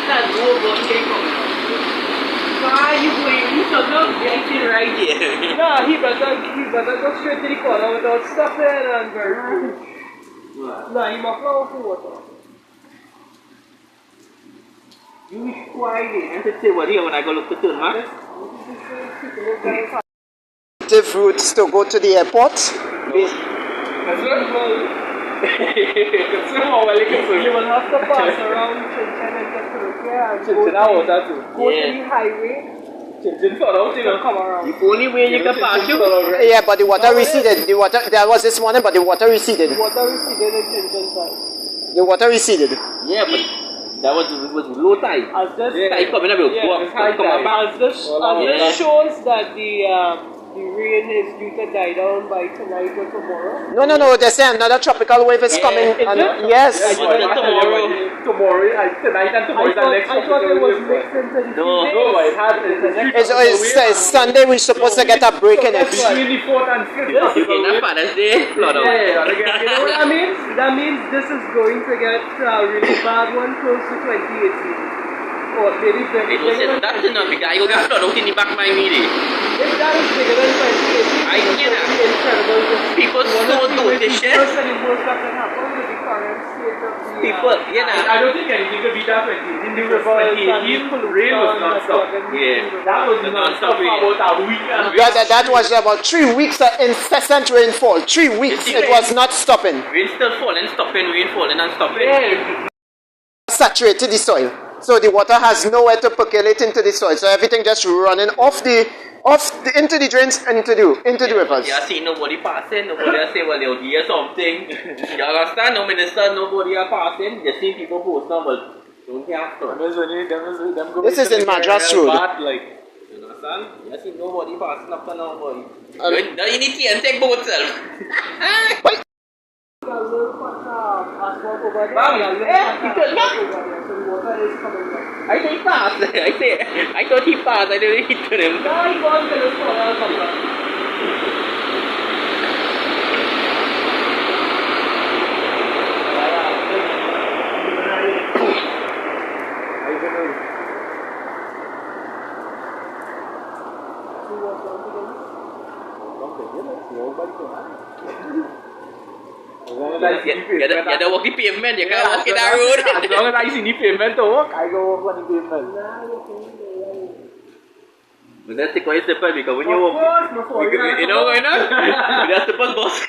that road going came from? Why you going? You should not get it right here. No, he better go straight to the corner without stopping and very foolish. No, he must go for water. You be quiet and to say what here when I go look to turn, man. Alternative routes to go to the airport. You will have to pass around Chinchin and get to the go to the highway. Come around. The only way you can pass you. Yeah, but the water receded. There was this morning, but the water receded. The water receded in Chinchin side. The water receded. Yeah, but that was low tide. As this tide coming up, as this shows that the rain is due to die down by tonight or tomorrow. No. They say another tropical wave is coming. Yes. Tomorrow, tonight and tomorrow. I thought it was mixed into the It's Sunday. We're supposed to get a break in it. Between the 4th and 5th. Father's Day, flood out. You know what that means? That means this is going to get a really bad one close to 2018. Or maybe 2018. That's enough because I go get flood out in the back of my meeting. If that is bigger than 2018, I get it. Incredible. People so do this shit. Worse and worse that can happen with the current state of the... People, I don't think anything could beat that 2018. The rivers and rain was non-stop. Yeah. That was non-stop for about a week. That was about 3 weeks of incessant rainfall. 3 weeks. It was not stopping. Rain still falling, stopping, rain falling and stopping. Yeah. Saturated the soil. So the water has nowhere to percolate into the soil. So everything just running into the drains and into the rivers. Yeah, see nobody passing, nobody say, well, they'll hear something. You understand? No minister, nobody are passing. You see people post now, but don't hear stuff. This is in Madras Road. You understand? You see nobody passing up to nobody. You need to take both self. Wait. I think he passed. I thought he passed. I didn't hit to him. You don't walk the pavement, you can't walk in that road. As long as I see the pavement to walk, I go walk on the pavement. But that's the quite simple because when you walk, you know why not? That's the first boss.